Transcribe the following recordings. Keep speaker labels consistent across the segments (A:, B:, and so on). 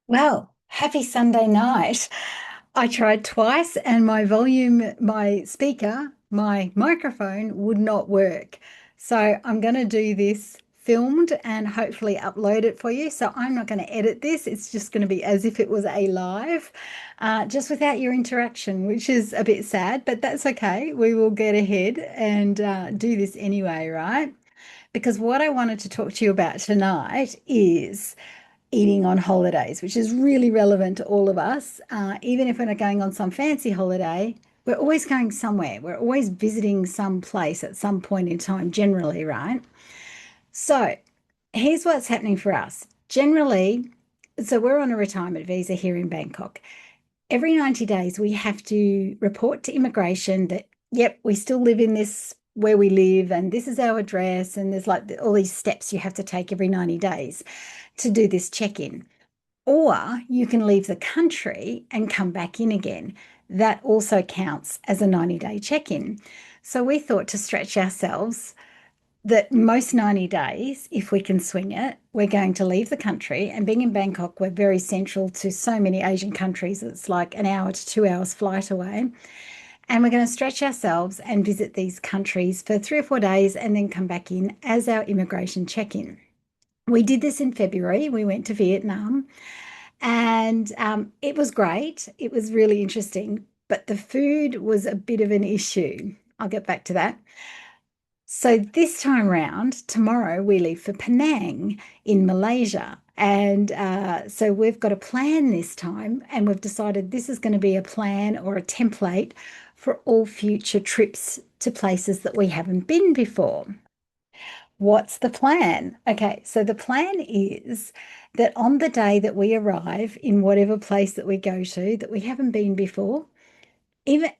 A: Well, happy Sunday night. I tried twice and my volume, my speaker, my microphone would not work. So I'm going to do this filmed and hopefully upload it for you. So I'm not going to edit this. It's just going to be as if it was a live, just without your interaction, which is a bit sad, but that's okay. We will get ahead and do this anyway, right? Because what I wanted to talk to you about tonight is eating on holidays, which is really relevant to all of us. Even if we're not going on some fancy holiday, we're always going somewhere. We're always visiting some place at some point in time, generally, right? So here's what's happening for us. Generally, so we're on a retirement visa here in Bangkok. Every 90 days, we have to report to immigration that, yep, we still live in this where we live, and this is our address. And there's like all these steps you have to take every 90 days to do this check in. Or you can leave the country and come back in again. That also counts as a 90-day check in. So we thought to stretch ourselves that most 90 days, if we can swing it, we're going to leave the country. And being in Bangkok, we're very central to so many Asian countries. It's like an hour to 2 hours flight away. And we're going to stretch ourselves and visit these countries for 3 or 4 days and then come back in as our immigration check in. We did this in February. We went to Vietnam and it was great. It was really interesting, but the food was a bit of an issue. I'll get back to that. So this time round, tomorrow we leave for Penang in Malaysia. And so we've got a plan this time, and we've decided this is going to be a plan or a template for all future trips to places that we haven't been before. What's the plan? Okay, so the plan is that on the day that we arrive in whatever place that we go to that we haven't been before, even,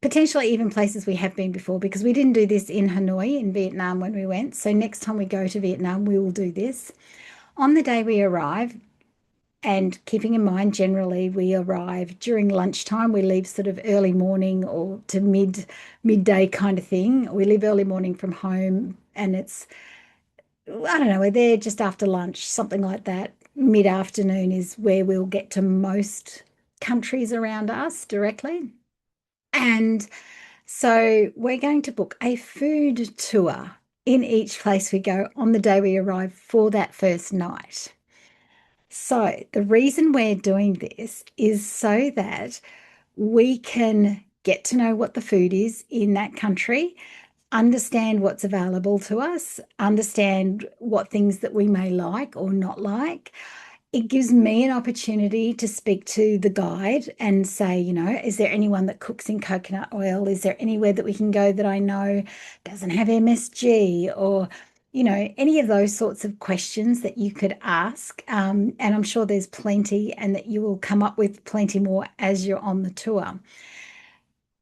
A: potentially even places we have been before, because we didn't do this in Hanoi in Vietnam when we went. So next time we go to Vietnam, we will do this. On the day we arrive, and keeping in mind, generally we arrive during lunchtime. We leave sort of early morning or to midday kind of thing. We leave early morning from home, and it's I don't know, we're there just after lunch, something like that. Mid-afternoon is where we'll get to most countries around us directly. And so we're going to book a food tour in each place we go on the day we arrive for that first night. So the reason we're doing this is so that we can get to know what the food is in that country, understand what's available to us, understand what things that we may like or not like. It gives me an opportunity to speak to the guide and say, is there anyone that cooks in coconut oil? Is there anywhere that we can go that I know doesn't have MSG, or any of those sorts of questions that you could ask. And I'm sure there's plenty, and that you will come up with plenty more as you're on the tour.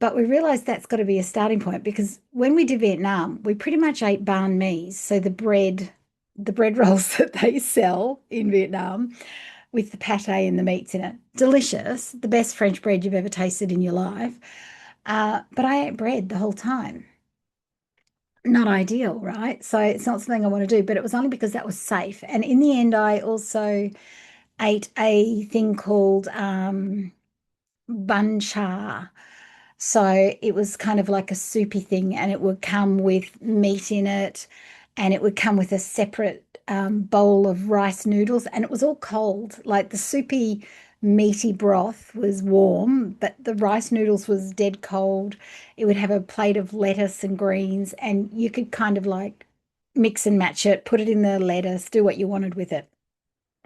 A: But we realized that's got to be a starting point, because when we did Vietnam, we pretty much ate banh mi, so the bread rolls that they sell in Vietnam with the pate and the meats in it. Delicious, the best French bread you've ever tasted in your life. But I ate bread the whole time. Not ideal, right? So it's not something I want to do, but it was only because that was safe. And in the end, I also ate a thing called bun cha. So it was kind of like a soupy thing, and it would come with meat in it, and it would come with a separate bowl of rice noodles, and it was all cold. Like the soupy, meaty broth was warm, but the rice noodles was dead cold. It would have a plate of lettuce and greens, and you could kind of like mix and match it, put it in the lettuce, do what you wanted with it.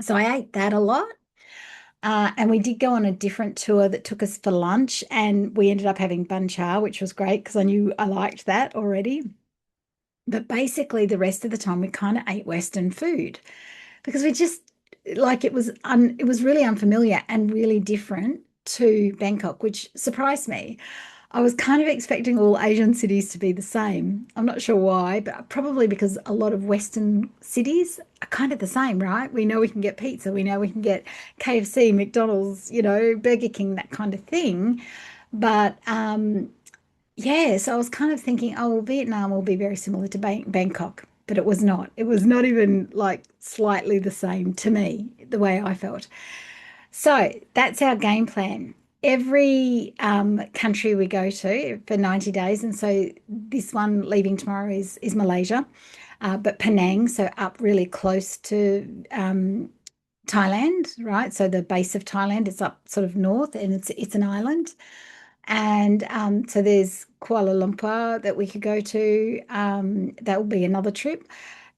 A: So I ate that a lot. And we did go on a different tour that took us for lunch, and we ended up having bun cha, which was great because I knew I liked that already. But basically, the rest of the time we kind of ate Western food because we just like it was really unfamiliar and really different to Bangkok, which surprised me. I was kind of expecting all Asian cities to be the same. I'm not sure why, but probably because a lot of Western cities are kind of the same, right? We know we can get pizza, we know we can get KFC, McDonald's, Burger King, that kind of thing. But yeah, so I was kind of thinking, oh, well, Vietnam will be very similar to Bangkok. but it was not. It was not even like slightly the same to me, the way I felt. So that's our game plan. Every country we go to for 90 days, and so this one leaving tomorrow is Malaysia, but Penang, so up really close to Thailand, right? So the base of Thailand, it's up sort of north, and it's an island. And so there's Kuala Lumpur that we could go to. That will be another trip.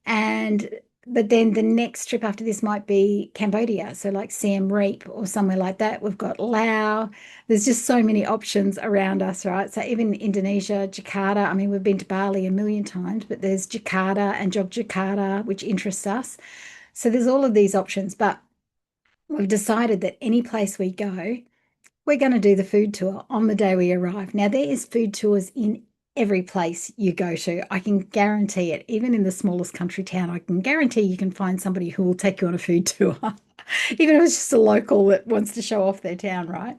A: And but then the next trip after this might be Cambodia. So like Siem Reap or somewhere like that. We've got Laos. There's just so many options around us, right? So even Indonesia, Jakarta. I mean, we've been to Bali a million times, but there's Jakarta and Yogyakarta, which interests us. So there's all of these options, but we've decided that any place we go, we're going to do the food tour on the day we arrive. Now, there is food tours in every place you go to. I can guarantee it. Even in the smallest country town, I can guarantee you can find somebody who will take you on a food tour, even if it's just a local that wants to show off their town, right?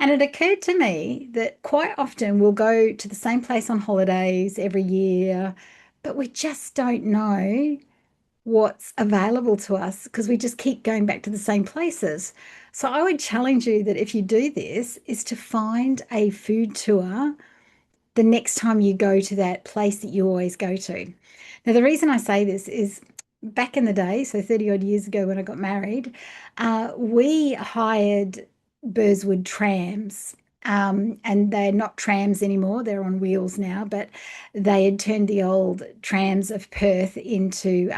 A: And it occurred to me that quite often we'll go to the same place on holidays every year, but we just don't know what's available to us because we just keep going back to the same places. So I would challenge you that if you do this, is to find a food tour the next time you go to that place that you always go to. Now, the reason I say this is back in the day, so 30 odd years ago when I got married, we hired Burswood trams. And they're not trams anymore, they're on wheels now, but they had turned the old trams of Perth into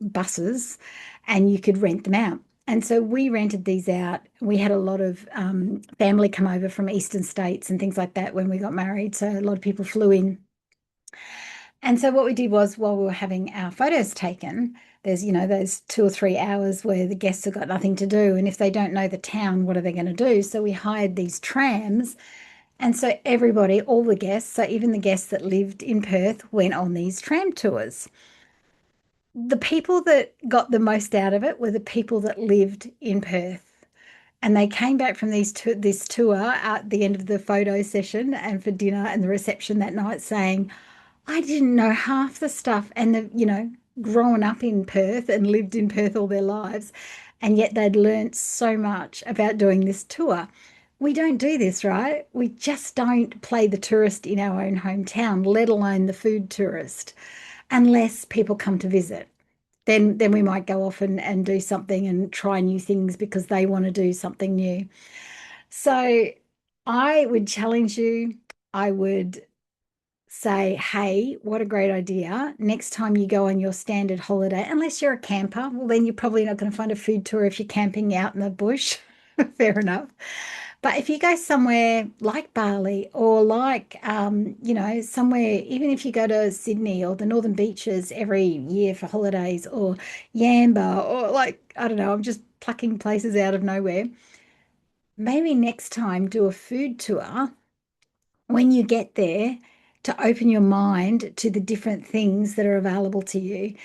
A: buses and you could rent them out. And so we rented these out. We had a lot of family come over from eastern states and things like that when we got married. So a lot of people flew in. And so what we did was while we were having our photos taken, there's, those 2 or 3 hours where the guests have got nothing to do. And if they don't know the town, what are they going to do? So we hired these trams. And so everybody, all the guests, so even the guests that lived in Perth, went on these tram tours. The people that got the most out of it were the people that lived in Perth. And they came back from this tour at the end of the photo session and for dinner and the reception that night saying, I didn't know half the stuff. And grown up in Perth and lived in Perth all their lives. And yet they'd learnt so much about doing this tour. We don't do this, right? We just don't play the tourist in our own hometown, let alone the food tourist, unless people come to visit. Then we might go off and do something and try new things because they want to do something new. So I would challenge you. I would say, hey, what a great idea. Next time you go on your standard holiday, unless you're a camper, well, then you're probably not going to find a food tour if you're camping out in the bush. Fair enough. But if you go somewhere like Bali or like, somewhere, even if you go to Sydney or the Northern Beaches every year for holidays or Yamba or like, I don't know, I'm just plucking places out of nowhere. Maybe next time do a food tour when you get there to open your mind to the different things that are available to you,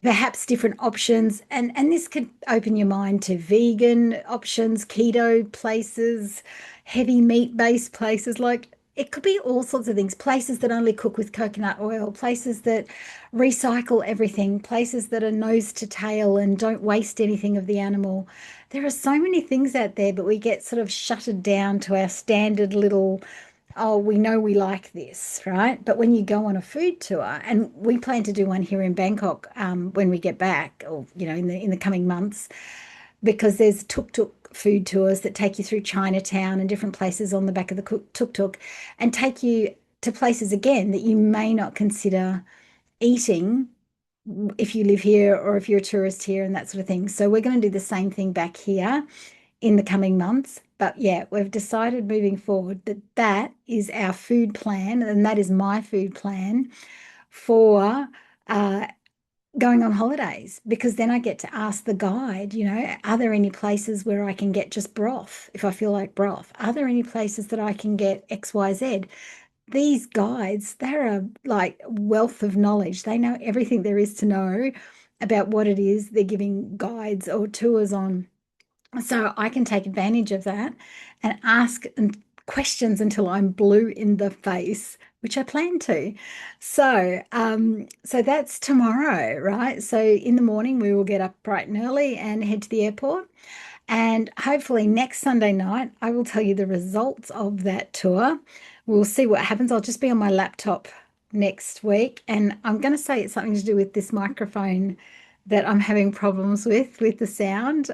A: perhaps different options. And this could open your mind to vegan options, keto places, heavy meat-based places. Like it could be all sorts of things, places that only cook with coconut oil, places that recycle everything, places that are nose to tail and don't waste anything of the animal. There are so many things out there, but we get sort of shuttered down to our standard little, oh, we know we like this, right? But when you go on a food tour, and we plan to do one here in Bangkok when we get back, or in the coming months, because there's tuk-tuk food tours that take you through Chinatown and different places on the back of the tuk-tuk, and take you to places again that you may not consider eating if you live here or if you're a tourist here and that sort of thing. So we're going to do the same thing back here in the coming months. But yeah, we've decided moving forward that that is our food plan, and that is my food plan for going on holidays, because then I get to ask the guide, are there any places where I can get just broth if I feel like broth? Are there any places that I can get XYZ? These guides, they're a like wealth of knowledge. They know everything there is to know about what it is they're giving guides or tours on. So I can take advantage of that and ask questions until I'm blue in the face which I plan to. So that's tomorrow, right? So in the morning we will get up bright and early and head to the airport. And hopefully next Sunday night, I will tell you the results of that tour. We'll see what happens. I'll just be on my laptop next week, and I'm going to say it's something to do with this microphone that I'm having problems with the sound.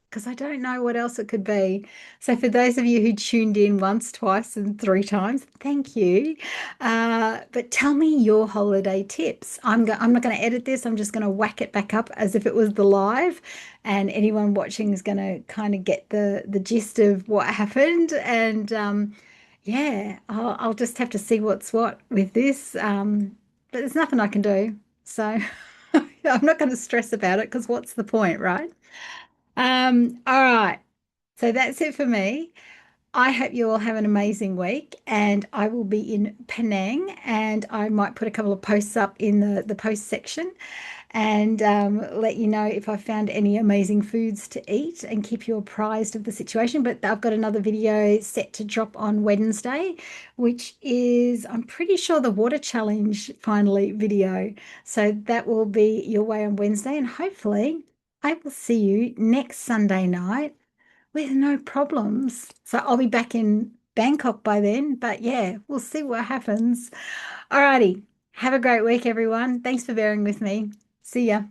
A: Because I don't know what else it could be. So, for those of you who tuned in once, twice, and three times, thank you. But tell me your holiday tips. I'm not going to edit this. I'm just going to whack it back up as if it was the live, and anyone watching is going to kind of get the gist of what happened. And yeah, I'll just have to see what's what with this. But there's nothing I can do. So I'm not going to stress about it because what's the point, right? All right. So that's it for me. I hope you all have an amazing week, and I will be in Penang, and I might put a couple of posts up in the post section and let you know if I found any amazing foods to eat and keep you apprised of the situation. But I've got another video set to drop on Wednesday, which is, I'm pretty sure, the water challenge finally video. So that will be your way on Wednesday, and hopefully I will see you next Sunday night with no problems. So I'll be back in Bangkok by then. But yeah, we'll see what happens. Alrighty. Have a great week, everyone. Thanks for bearing with me. See ya.